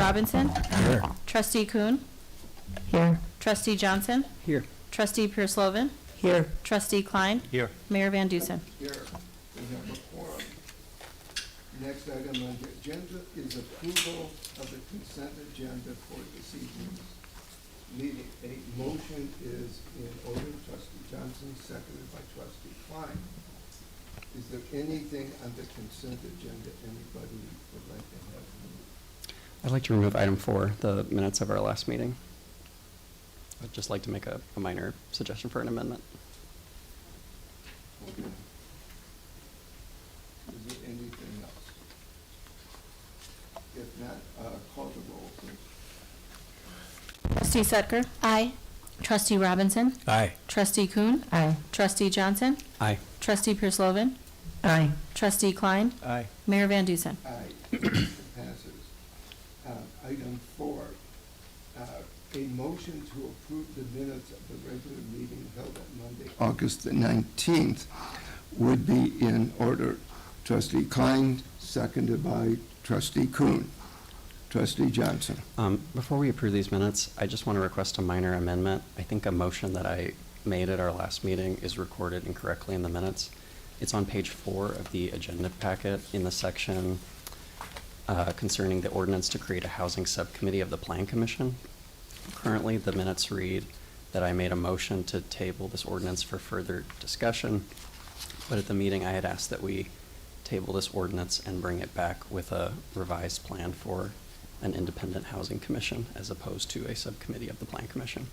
Robinson? Here. Trustee Kuhn? Here. Trustee Johnson? Here. Trustee Pierce-Lovan? Here. Trustee Klein? Here. Mayor Van Dusen? Here, we have a quorum. Next item on the agenda is approval of the consent agenda for this evening's meeting. A motion is in order. Trustee Johnson, seconded by Trustee Klein. Is there anything on the consent agenda anybody would like to have moved? I'd like to remove item 4, the minutes of our last meeting. I'd just like to make a minor suggestion for an amendment. Okay. Is there anything else? If not, call the roll, please. Trustee Sutker? Aye. Trustee Robinson? Aye. Trustee Kuhn? Aye. Trustee Johnson? Aye. Trustee Pierce-Lovan? Aye. Trustee Klein? Aye. Mayor Van Dusen? Aye. Motion passes. Item 4, a motion to approve the minutes of the regular meeting held on Monday, August the 19th would be in order. Trustee Klein, seconded by Trustee Kuhn. Trustee Johnson. Before we approve these minutes, I just want to request a minor amendment. I think a motion that I made at our last meeting is recorded incorrectly in the minutes. It's on page 4 of the agenda packet in the section concerning the ordinance to create a housing subcommittee of the Plan Commission. Currently, the minutes read that I made a motion to table this ordinance for further discussion, but at the meeting I had asked that we table this ordinance and bring it back with a revised plan for an independent housing commission as opposed to a subcommittee of the Plan Commission.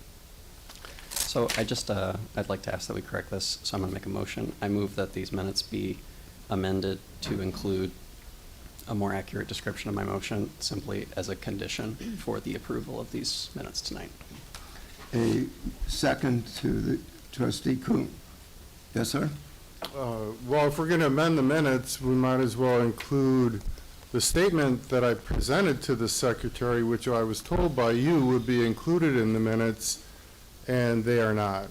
So I'd like to ask that we correct this, so I'm going to make a motion. I move that these minutes be amended to include a more accurate description of my motion simply as a condition for the approval of these minutes tonight. A second to the Trustee Kuhn. Yes, sir? Well, if we're going to amend the minutes, we might as well include the statement that I presented to the secretary, which I was told by you would be included in the minutes, and they are not.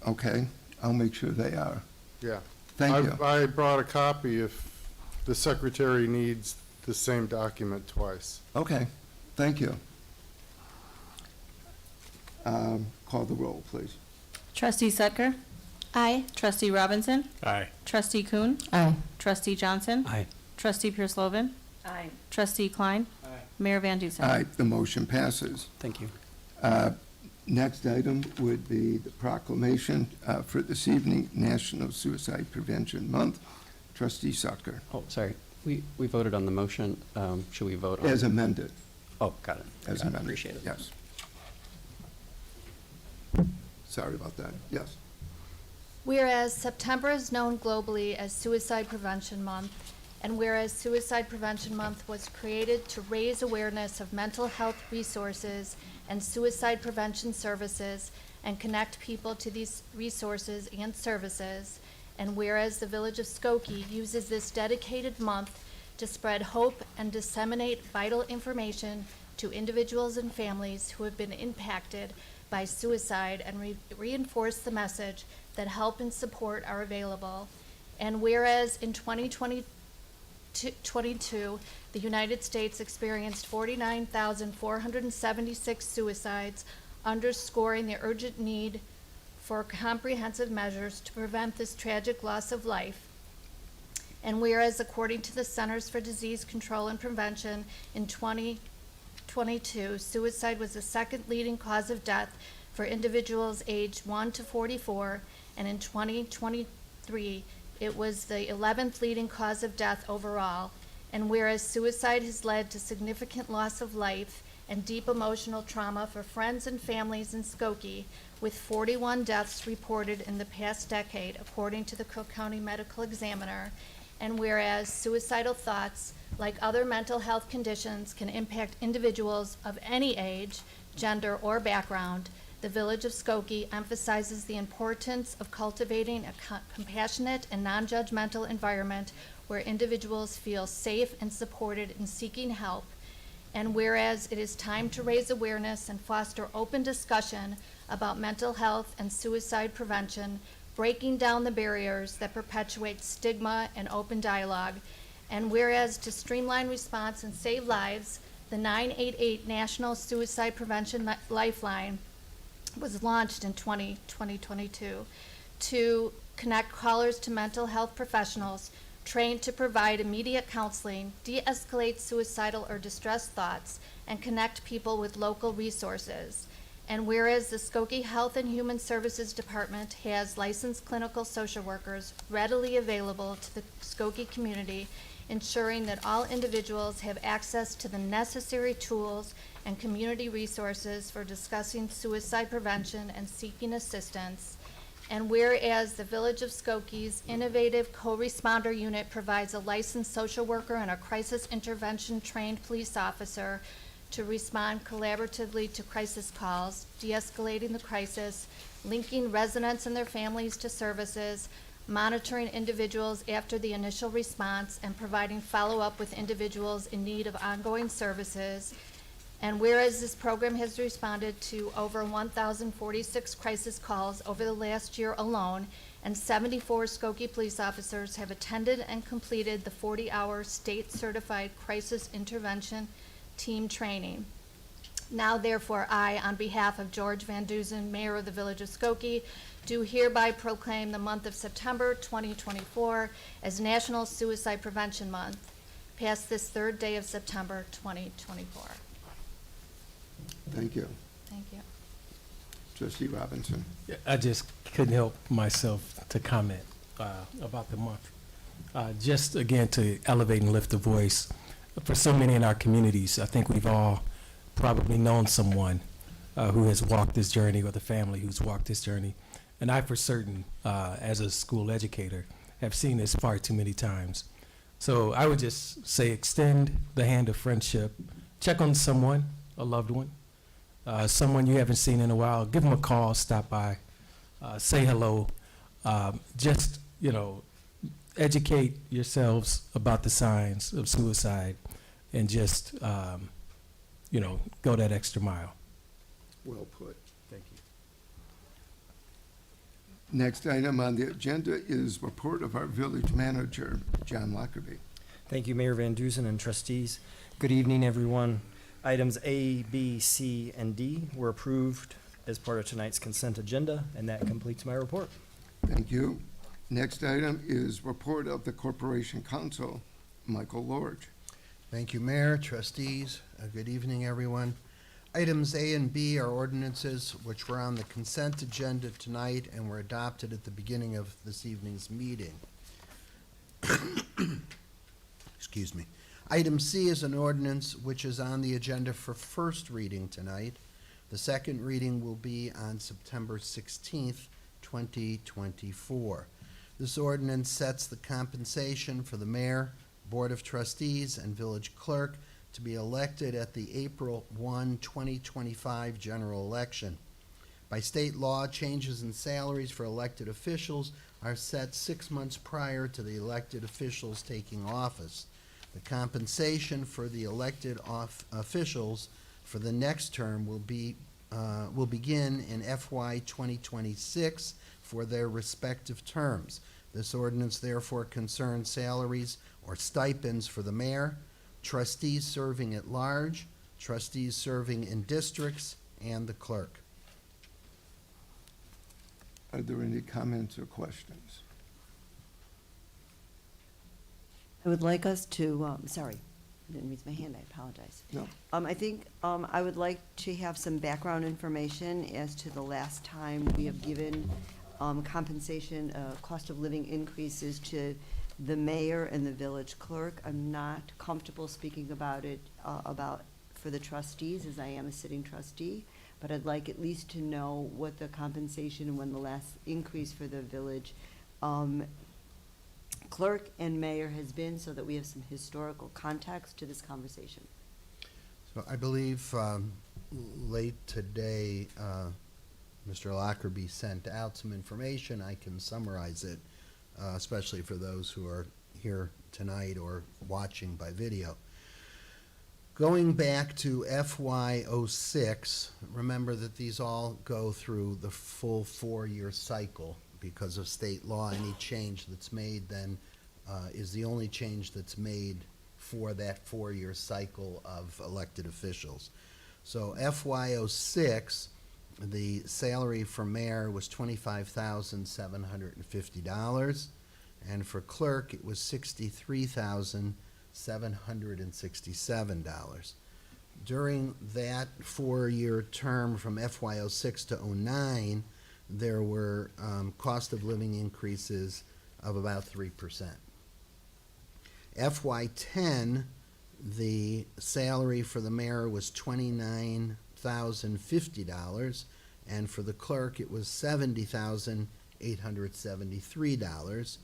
Okay, I'll make sure they are. Yeah. Thank you. I brought a copy if the secretary needs the same document twice. Okay, thank you. Call the roll, please. Trustee Sutker? Aye. Trustee Robinson? Aye. Trustee Kuhn? Aye. Trustee Johnson? Aye. Trustee Pierce-Lovan? Aye. Trustee Klein? Aye. Mayor Van Dusen? Aye, the motion passes. Thank you. Next item would be the proclamation for this evening, National Suicide Prevention Month. Trustee Sutker, Oh, sorry. We voted on the motion. Should we vote on? as amended. Oh, got it. As Got it. amended. Appreciate it. Yes. Sorry about that. Yes. Whereas September is known globally as Suicide Prevention Month, and whereas Suicide Prevention Month was created to raise awareness of mental health resources and suicide prevention services and connect people to these resources and services, and whereas the Village of Skokie uses this dedicated month to spread hope and disseminate vital information to individuals and families who have been impacted by suicide and reinforce the message that help and support are available. And whereas in 2022, the United States experienced 49,476 suicides, underscoring the urgent need for comprehensive measures to prevent this tragic loss of life. And whereas according to the Centers for Disease Control and Prevention in 2022, suicide was the second leading cause of death for individuals aged 1 to 44, and in 2023, it was the 11th leading cause of death overall. And whereas suicide has led to significant loss of life and deep emotional trauma for friends and families in Skokie, with 41 deaths reported in the past decade, according to the Cook County Medical Examiner, and whereas suicidal thoughts, like other mental health conditions, can impact individuals of any age, gender, or background, the Village of Skokie emphasizes the importance of cultivating a compassionate and non-judgmental environment where individuals feel safe and supported in seeking help. And whereas it is time to raise awareness and foster open discussion about mental health and suicide prevention, breaking down the barriers that perpetuate stigma and open dialogue. And whereas to streamline response and save lives, the 988 National Suicide Prevention Lifeline was launched in 2022 to connect callers to mental health professionals trained to provide immediate counseling, de-escalate suicidal or distressed thoughts, and connect people with local resources. And whereas the Skokie Health and Human Services Department has licensed clinical social workers readily available to the Skokie community, ensuring that all individuals have access to the necessary tools and community resources for discussing suicide prevention and seeking assistance. And whereas the Village of Skokie's innovative co-responder unit provides a licensed social worker and a crisis intervention trained police officer to respond collaboratively to crisis calls, de-escalating the crisis, linking residents and their families to services, monitoring individuals after the initial response, and providing follow-up with individuals in need of ongoing services. And whereas this program has responded to over 1,046 crisis calls over the last year alone, and 74 Skokie police officers have attended and completed the 40-hour state-certified crisis intervention team training. Now therefore, I, on behalf of George Van Duzen, Mayor of the Village of Skokie, do hereby proclaim the month of September 2024 as National Suicide Prevention Month, past this third day of September 2024. Thank you. Thank you. Trustee Robinson. Yeah, I just couldn't help myself to comment about the month. Just again to elevate and lift the voice for so many in our communities. I think we've all probably known someone who has walked this journey, or the family who's walked this journey. And I, for certain, as a school educator, have seen this far too many times. So I would just say extend the hand of friendship. Check on someone, a loved one, someone you haven't seen in a while. Give them a call, stop by, say hello. Just, educate yourselves about the signs of suicide, and just, go that extra mile. Well put. Thank you. Next item on the agenda is report of our village manager, John Lockerbie. Thank you, Mayor Van Duzen and trustees. Good evening, everyone. Items A, B, C, and D were approved as part of tonight's consent agenda, and that completes my report. Thank you. Next item is report of the Corporation Council, Michael Lorge. Thank you, Mayor, trustees. Good evening, everyone. Items A and B are ordinances which were on the consent agenda tonight and were adopted at the beginning of this evening's meeting. Excuse me. Item C is an ordinance which is on the agenda for first reading tonight. The second reading will be on September 16th, 2024. This ordinance sets the compensation for the mayor, board of trustees, and village clerk to be elected at the April 1, 2025 general election. By state law, changes in salaries for elected officials are set 6 months prior to the elected officials taking office. The compensation for the elected officials for the next term will begin in FY 2026 for their respective terms. This ordinance therefore concerns salaries or stipends for the mayor, trustees serving at large, trustees serving in districts, and the clerk. Are there any comments or questions? I would like us to, sorry, I didn't raise my hand, I apologize. No. I think I would like to have some background information as to the last time we have given compensation, cost of living increases to the mayor and the village clerk. I'm not comfortable speaking about it, for the trustees, as I am a sitting trustee, but I'd like at least to know what the compensation and when the last increase for the village clerk and mayor has been, so that we have some historical context to this conversation. So I believe late today, Mr. Lockerbie sent out some information. I can summarize it, especially for those who are here tonight or watching by video. Going back to FY06, remember that these all go through the full 4-year cycle because of state law. Any change that's made then is the only change that's made for that four-year cycle of elected officials. So FY06, the salary for mayor was $25,750, and for clerk, it was $63,767. During that four-year term from FY06 to '09, there were cost of living increases of about 3%. FY10, the salary for the mayor was $29,050, and for the clerk, it was $70,873.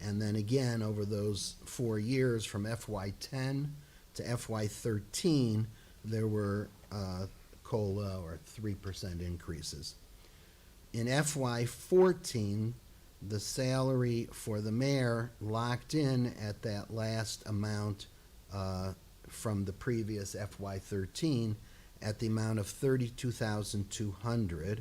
And then again, over those 4 years, from FY10 to FY13, there were COLA or 3% increases. In FY14, the salary for the mayor locked in at that last amount from the previous FY13 at the amount of $32,200,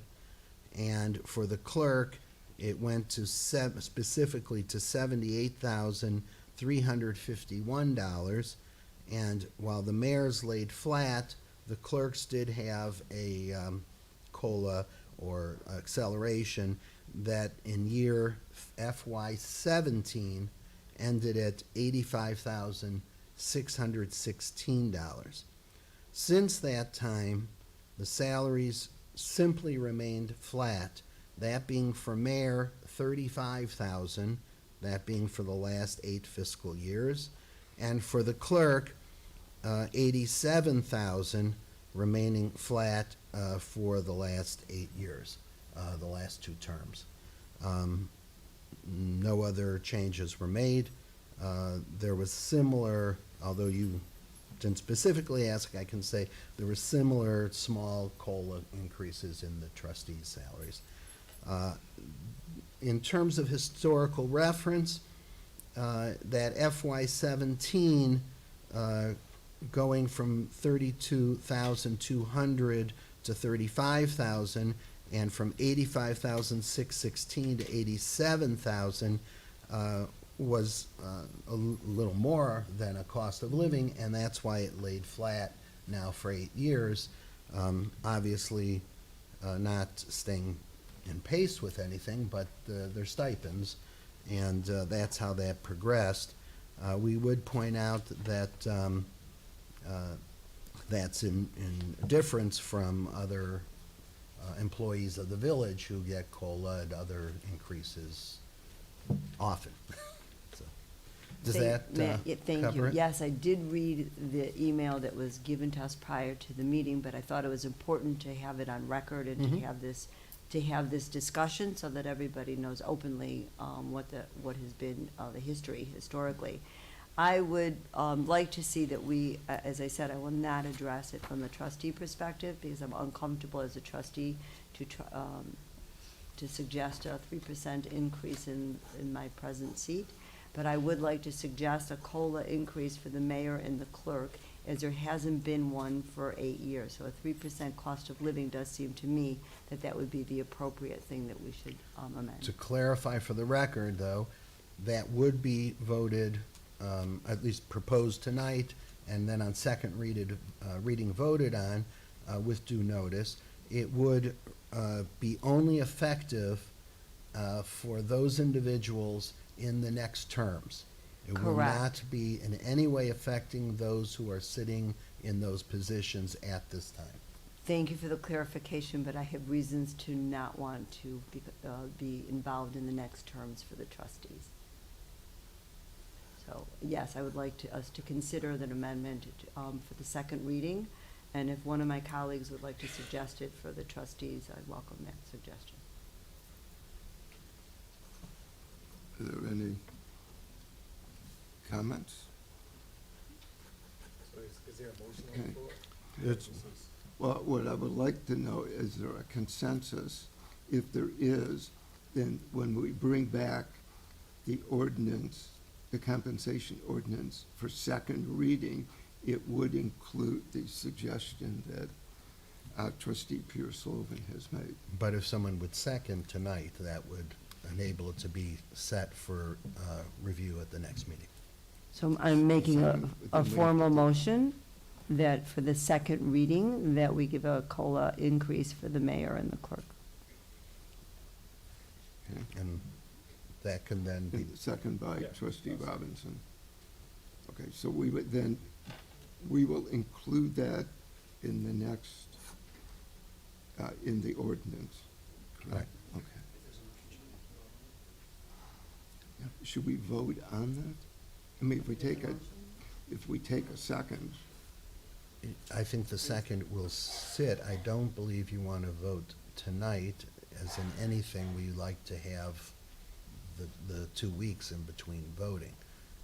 and for the clerk, it went to specifically to $78,351. And while the mayor's laid flat, the clerks did have a COLA or acceleration that in year FY17 ended at $85,616. Since that time, the salaries simply remained flat, that being for mayor $35,000, that being for the last 8 fiscal years, and for the clerk $87,000, remaining flat for the last 8 years, the last 2 terms. No other changes were made. There was similar, although you didn't specifically ask, I can say there were similar small COLA increases in the trustees' salaries. In terms of historical reference, that FY17 going from $32,200 to $35,000, and from $85,616 to $87,000 was a little more than a cost of living, and that's why it laid flat now for 8 years. Obviously, not staying in pace with anything, but their stipends, and that's how that progressed. We would point out that that's in difference from other employees of the village who get COLA and other increases often. So, does that Thank cover you. it? Yes, I did read the email that was given to us prior to the meeting, but I thought it was important to have it on record and to have this discussion so that everybody knows openly what has been the history historically. I would like to see that we, as I said, I will not address it from the trustee perspective because I'm uncomfortable as a trustee to suggest a 3% increase in my present seat. But I would like to suggest a COLA increase for the mayor and the clerk, as there hasn't been one for 8 years. So a 3% cost of living does seem to me that would be the appropriate thing that we should amend. To clarify for the record, though, that would be voted, at least proposed tonight, and then on second reading voted on with due notice. It would be only effective for those individuals in the next terms. It will Correct. not be in any way affecting those who are sitting in those positions at this time. Thank you for the clarification, but I have reasons to not want to be involved in the next terms for the trustees. So, yes, I would like us to consider that amendment for the second reading, and if one of my colleagues would like to suggest it for the trustees, I welcome that suggestion. Are there any comments? So is there a motion on the floor? Well, what I would like to know, is there a consensus? If there is, then when we bring back the ordinance, the compensation ordinance for second reading, it would include the suggestion that Trustee Pierce Sullivan has made. But if someone would second tonight, that would enable it to be set for review at the next meeting. So I'm making Second, a then we- formal motion that for the second reading, that we give a COLA increase for the mayor and the clerk. Okay. And that can then be, And second by Yeah. trustee Robinson. Okay, so we would then, we will include that in the next, in the ordinance. Right. Okay. Yeah, should we vote on that? I mean, if we take a second, I think the second will sit. I don't believe you want to vote tonight, as in anything, we like to have the 2 weeks in between voting.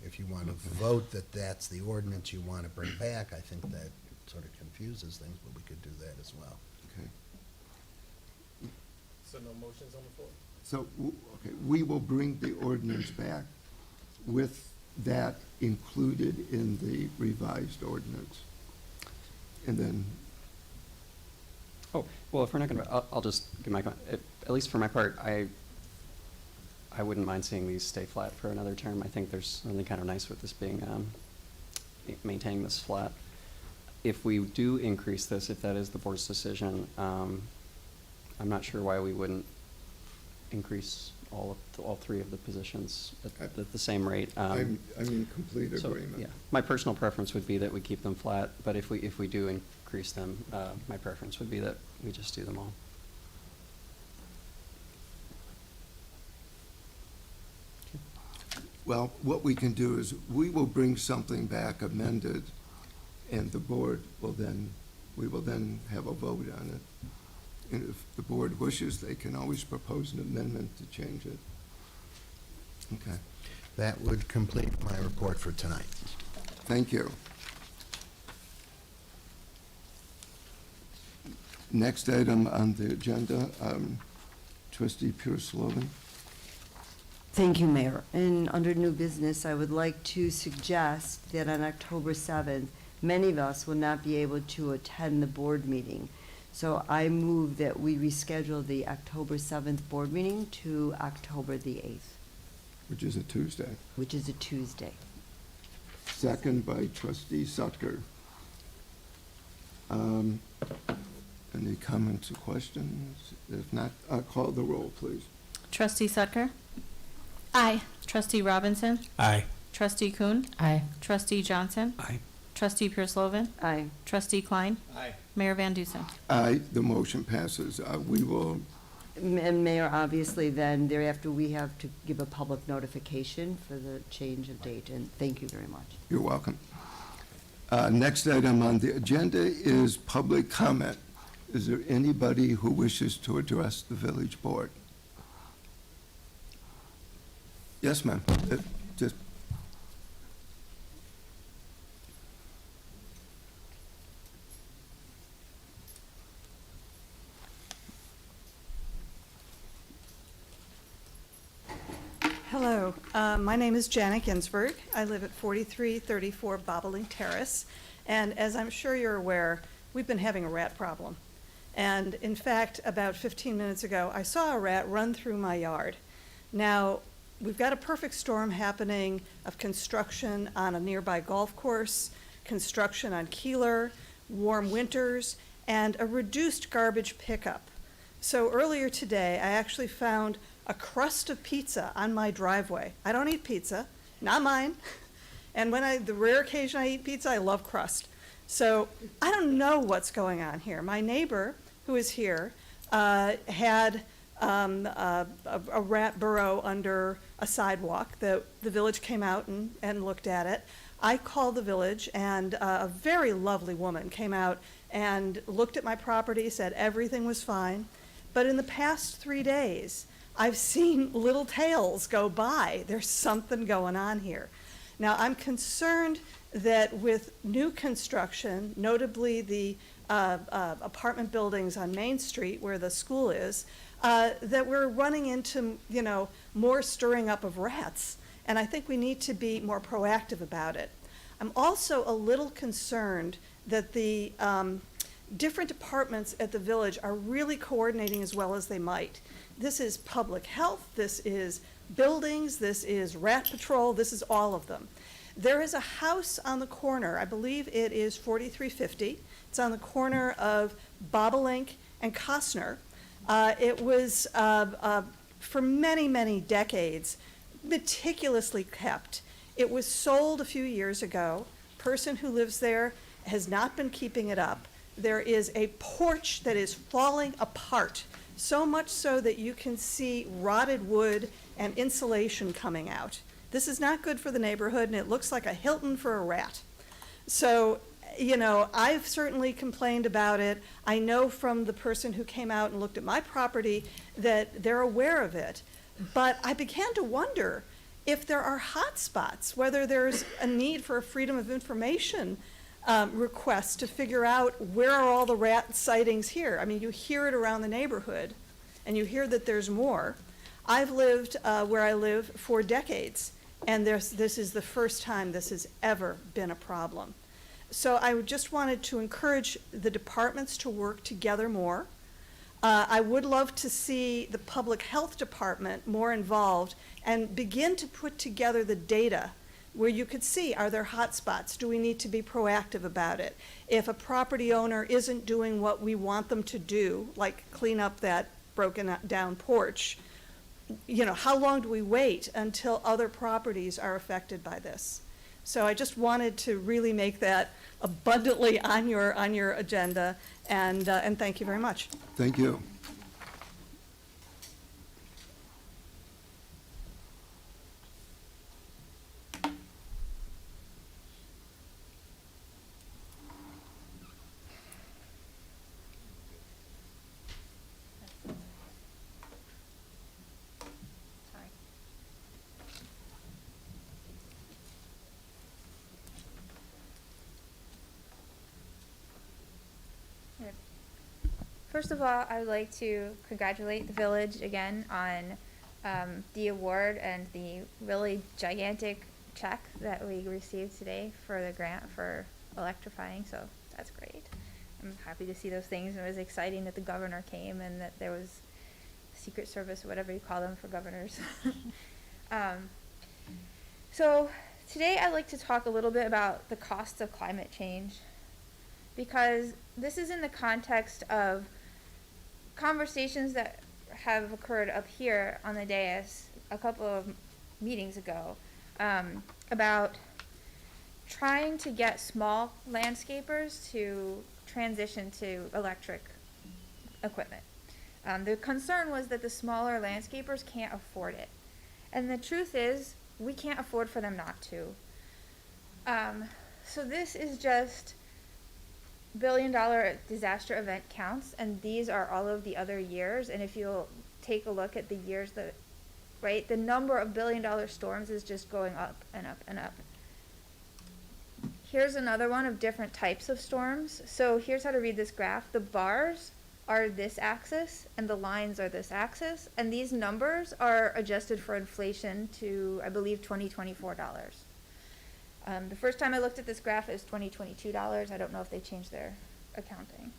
If you want to vote that that's the ordinance you want to bring back, I think that sort of confuses things, but we could do that as well. okay. So no motions on the floor? So, okay, we will bring the ordinance back with that included in the revised ordinance. And then, Oh, well, if we're not gonna, I'll just give my, at least for my part, I wouldn't mind seeing these stay flat for another term. I think there's something kind of nice with this being, maintaining this flat. If we do increase this, if that is the board's decision, I'm not sure why we wouldn't increase all three of the positions at the same rate. I'm in complete So, agreement. yeah, my personal preference would be that we keep them flat, but if we do increase them, my preference would be that we just do them all. Well, what we can do is, we will bring something back amended, and the board will then, we will then have a vote on it. And if the board wishes, they can always propose an amendment to change it. Okay, That would complete my report for tonight. thank you. Next item on the agenda, trustee Pierce-Logan. Thank you, Mayor. And under new business, I would like to suggest that on October 7th, many of us will not be able to attend the board meeting. So I move that we reschedule the October 7th board meeting to October the 8th, Which is a Tuesday. which is a Tuesday. Second by trustee Sucker. Any comments or questions? If not, call the roll, please. Trustee Sucker? Aye. Trustee Robinson? Aye. Trustee Kuhn? Aye. Trustee Johnson? Aye. Trustee Pierce-Lovan? Aye. Trustee Klein? Aye. Mayor Van Dusen? Aye, the motion passes. We will, And Mayor, obviously, then thereafter, we have to give a public notification for the change of date, and thank you very much. you're welcome. Next item on the agenda is public comment. Is there anybody who wishes to address the village board? Yes, ma'am. Just, Hello, my name is Janet Ginsberg. I live at 4334 Bobolink Terrace, and as I'm sure you're aware, we've been having a rat problem. And in fact, about 15 minutes ago, I saw a rat run through my yard. Now, we've got a perfect storm happening of construction on a nearby golf course, construction on Keeler, warm winters, and a reduced garbage pickup. So earlier today, I actually found a crust of pizza on my driveway. I don't eat pizza, not mine. And the rare occasion I eat pizza, I love crust. So I don't know what's going on here. My neighbor, who is here, had a rat burrow under a sidewalk. The village came out and looked at it. I called the village, and a very lovely woman came out and looked at my property, said everything was fine. But in the past 3 days, I've seen little tails go by. There's something going on here. Now, I'm concerned that with new construction, notably the apartment buildings on Main Street where the school is, that we're running into, more stirring up of rats. And I think we need to be more proactive about it. I'm also a little concerned that the different departments at the village are really coordinating as well as they might. This is public health, this is buildings, this is rat patrol, this is all of them. There is a house on the corner, I believe it is 4350. It's on the corner of Bobolink and Costner. It was, for many, many decades, meticulously kept. It was sold a few years ago. Person who lives there has not been keeping it up. There is a porch that is falling apart, so much so that you can see rotted wood and insulation coming out. This is not good for the neighborhood, and it looks like a Hilton for a rat. So, you know, I've certainly complained about it. I know from the person who came out and looked at my property that they're aware of it. But I began to wonder if there are hot spots, whether there's a need for a freedom of information request to figure out where are all the rat sightings here. I mean, you hear it around the neighborhood, and you hear that there's more. I've lived where I live for decades, and this is the first time this has ever been a problem. So I just wanted to encourage the departments to work together more. I would love to see the public health department more involved and begin to put together the data where you could see, are there hot spots? Do we need to be proactive about it? If a property owner isn't doing what we want them to do, like clean up that broken down porch, you know, how long do we wait until other properties are affected by this? So I just wanted to really make that abundantly on your agenda, and thank you very much. Thank you. First of all, I would like to congratulate the village again on the award and the really gigantic check that we received today for the grant for electrifying, so that's great. I'm happy to see those things, and it was exciting that the governor came and that there was Secret Service, or whatever you call them for governors. So today I'd like to talk a little bit about the costs of climate change, because this is in the context of conversations that have occurred up here on the dais a couple of meetings ago about trying to get small landscapers to transition to electric equipment. The concern was that the smaller landscapers can't afford it. And the truth is, we can't afford for them not to. So this is just $1 billion disaster event counts, and these are all of the other years. And if you'll take a look at the years that, right, the number of $1 billion storms is just going up and up and up. Here's another one of different types of storms. So here's how to read this graph. The bars are this axis, and the lines are this axis, and these numbers are adjusted for inflation to, I believe, $2024. The first time I looked at this graph, it was $2022. I don't know if they changed their accounting.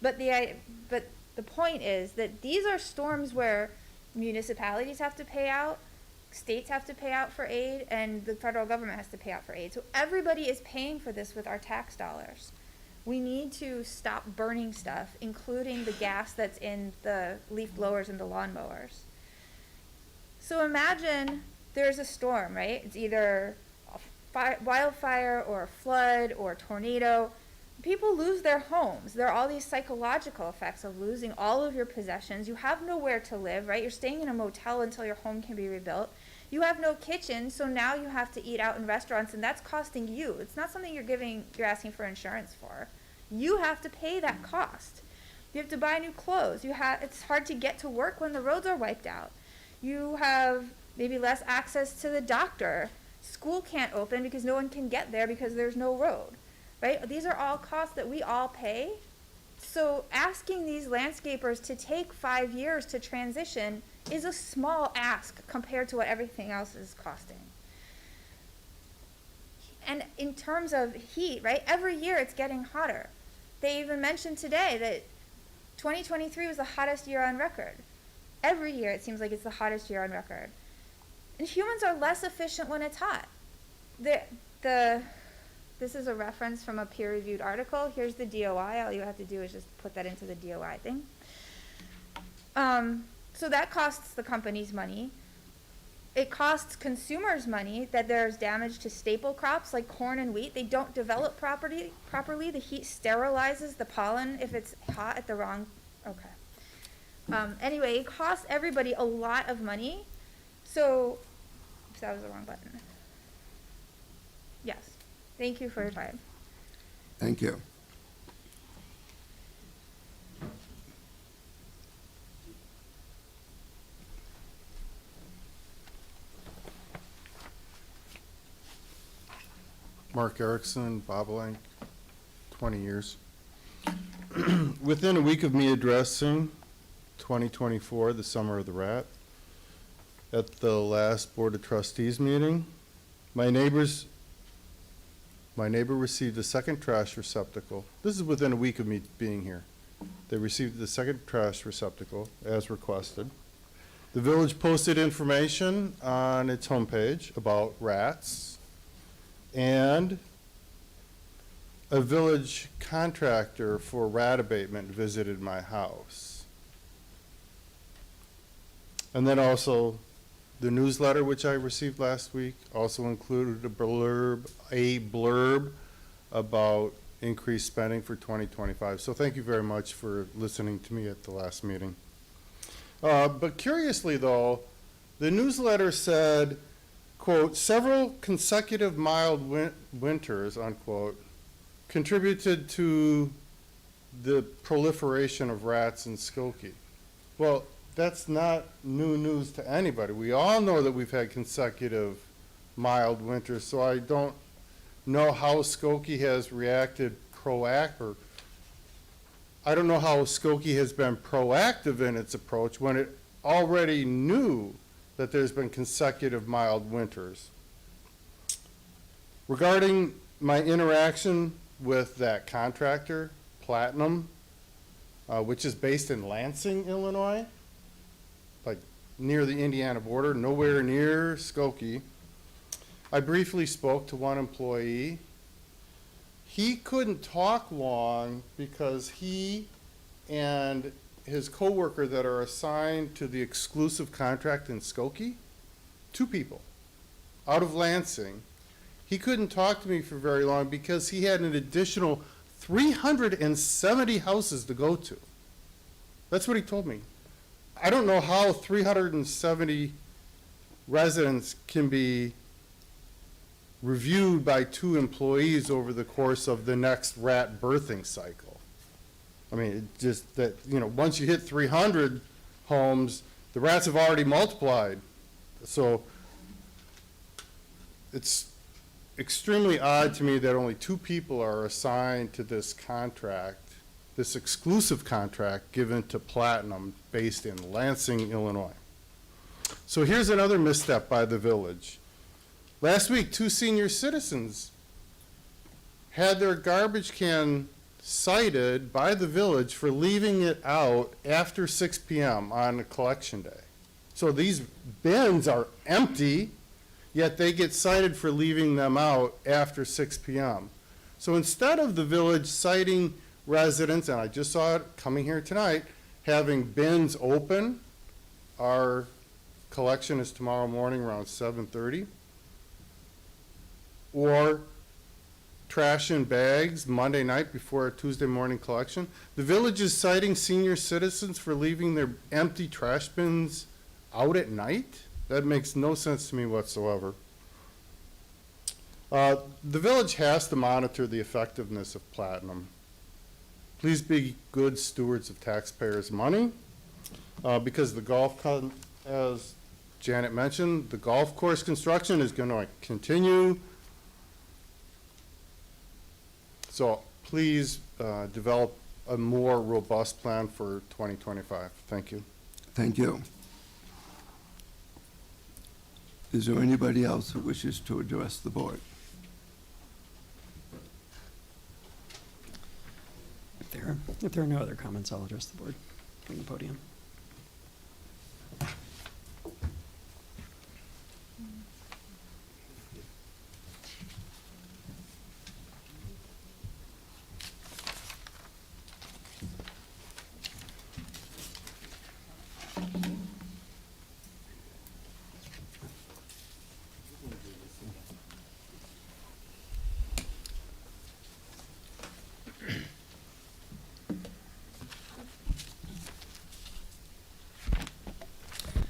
But the point is that these are storms where municipalities have to pay out, states have to pay out for aid, and the federal government has to pay out for aid. So everybody is paying for this with our tax dollars. We need to stop burning stuff, including the gas that's in the leaf blowers and the lawnmowers. So imagine there's a storm, right? It's either wildfire or a flood or a tornado. People lose their homes. There are all these psychological effects of losing all of your possessions. You have nowhere to live, right? You're staying in a motel until your home can be rebuilt. You have no kitchen, so now you have to eat out in restaurants, and that's costing you. It's not something you're asking for insurance for. You have to pay that cost. You have to buy new clothes. It's hard to get to work when the roads are wiped out. You have maybe less access to the doctor. School can't open because no one can get there because there's no road, right? These are all costs that we all pay. So asking these landscapers to take 5 years to transition is a small ask compared to what everything else is costing. And in terms of heat, right, every year it's getting hotter. They even mentioned today that 2023 was the hottest year on record. every year it seems like it's the hottest year on record. And humans are less efficient when it's hot. This is a reference from a peer-reviewed article. Here's the DOI. All you have to do is just put that into the DOI thing. So that costs the companies money. It costs consumers money that there's damage to staple crops like corn and wheat. They don't develop properly. The heat sterilizes the pollen if it's hot at the wrong, okay. Anyway, it costs everybody a lot of money. So, oops, that was the wrong button. Yes, thank you for your time. Thank you. Mark Erickson, Bobolink, 20 years. Within a week of me addressing 2024, the Summer of the Rat, at the last Board of Trustees meeting, my neighbor received a second trash receptacle. This is within a week of me being here. They received the second trash receptacle as requested. The village posted information on its homepage about rats, and a village contractor for rat abatement visited my house. And then also, the newsletter which I received last week also included a blurb about increased spending for 2025. So thank you very much for listening to me at the last meeting. But curiously though, the newsletter said, quote, several consecutive mild winters, unquote, contributed to the proliferation of rats in Skokie. Well, that's not new news to anybody. We all know that we've had consecutive mild winters, so I don't know how Skokie has reacted I don't know how Skokie has been proactive in its approach when it already knew that there's been consecutive mild winters. Regarding my interaction with that contractor, Platinum, which is based in Lansing, Illinois, like near the Indiana border, nowhere near Skokie, I briefly spoke to one employee. He couldn't talk long because he and his coworker that are assigned to the exclusive contract in Skokie, 2 people, out of Lansing, he couldn't talk to me for very long because he had an additional 370 houses to go to. That's what he told me. I don't know how 370 residents can be reviewed by 2 employees over the course of the next rat birthing cycle. I mean, it just that, you know, once you hit 300 homes, the rats have already multiplied. So it's extremely odd to me that only 2 people are assigned to this contract, this exclusive contract given to Platinum based in Lansing, Illinois. So here's another misstep by the village. Last week, 2 senior citizens had their garbage can cited by the village for leaving it out after 6 p.m. on collection day. So these bins are empty, yet they get cited for leaving them out after 6 p.m. So instead of the village citing residents, and I just saw it coming here tonight, having bins open, our collection is tomorrow morning around 7:30, or trash in bags Monday night before a Tuesday morning collection. The village is citing senior citizens for leaving their empty trash bins out at night? That makes no sense to me whatsoever. The village has to monitor the effectiveness of Platinum. Please be good stewards of taxpayers' money, because the as Janet mentioned, the golf course construction is going to continue. So please develop a more robust plan for 2025. Thank you. Thank you. Is there anybody else who wishes to address the board? If there are no other comments, I'll address the board from the podium.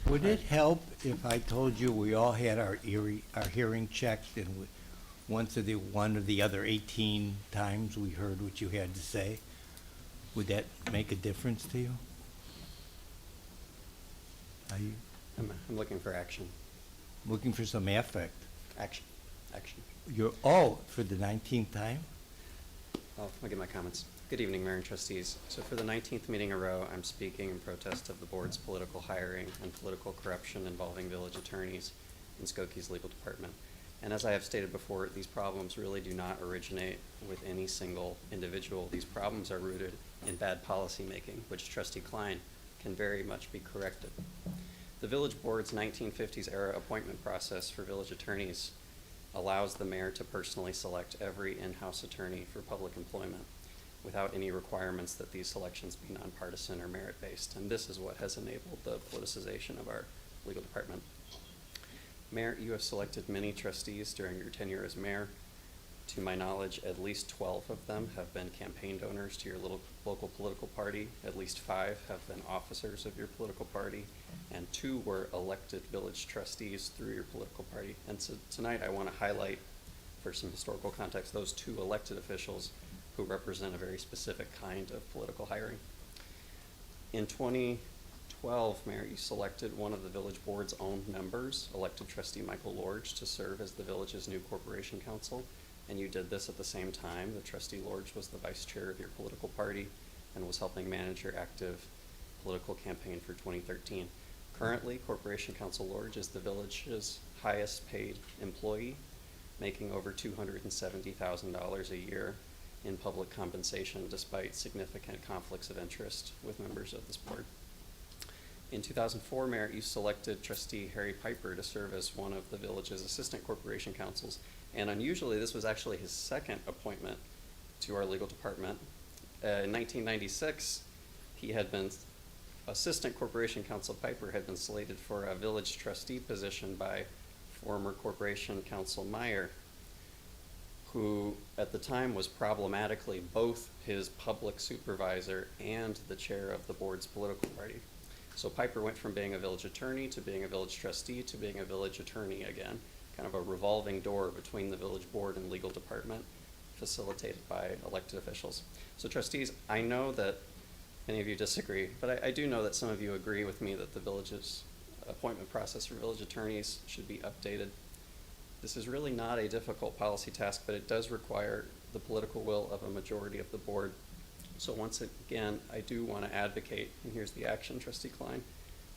Would it help if I told you we all had our hearing checked and one of the other 18 times we heard what you had to say? Would that make a difference to you? Are you I'm looking for action. looking for some affect? Action. Action. For the 19th time? I'll get my comments. Good evening, Mayor and Trustees. So for the 19th meeting in a row, I'm speaking in protest of the board's political hiring and political corruption involving village attorneys in Skokie's legal department. And as I have stated before, these problems really do not originate with any single individual. These problems are rooted in bad policymaking, which Trustee Klein can very much be corrected. The village board's 1950s era appointment process for village attorneys allows the mayor to personally select every in-house attorney for public employment without any requirements that these selections be nonpartisan or merit-based. And this is what has enabled the politicization of our legal department. Mayor, you have selected many trustees during your tenure as mayor. To my knowledge, at least 12 of them have been campaign donors to your local political party. At least 5 have been officers of your political party, and 2 were elected village trustees through your political party. And so tonight I want to highlight, for some historical context, those 2 elected officials who represent a very specific kind of political hiring. In 2012, Mayor, you selected one of the village board's own members, elected trustee Michael Lorge, to serve as the village's new corporation counsel. And you did this at the same time that Trustee Lorge was the vice chair of your political party and was helping manage your active political campaign for 2013. Currently, Corporation Counsel Lorge is the village's highest paid employee, making over $270,000 a year in public compensation despite significant conflicts of interest with members of this board. In 2004, Mayor, you selected Trustee Harry Piper to serve as one of the village's assistant corporation counsels. And unusually, this was actually his second appointment to our legal department. In 1996, he had been assistant corporation counsel. Piper had been slated for a village trustee position by former corporation counsel Meyer, who at the time was problematically both his public supervisor and the chair of the board's political party. So Piper went from being a village attorney to being a village trustee to being a village attorney again, kind of a revolving door between the village board and legal department, facilitated by elected officials. So trustees, I know that many of you disagree, but I do know that some of you agree with me that the village's appointment process for village attorneys should be updated. This is really not a difficult policy task, but it does require the political will of a majority of the board. So once again, I do want to advocate, and here's the action, Trustee Klein,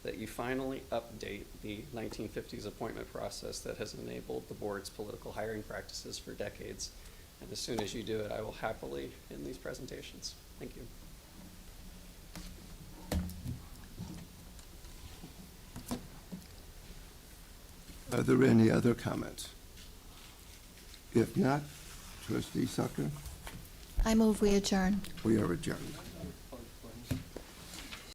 that you finally update the 1950s appointment process that has enabled the board's political hiring practices for decades. And as soon as you do it, I will happily end these presentations. Thank you. Are there any other comments? If not, Trustee Sucker, I move we adjourn. we are adjourned.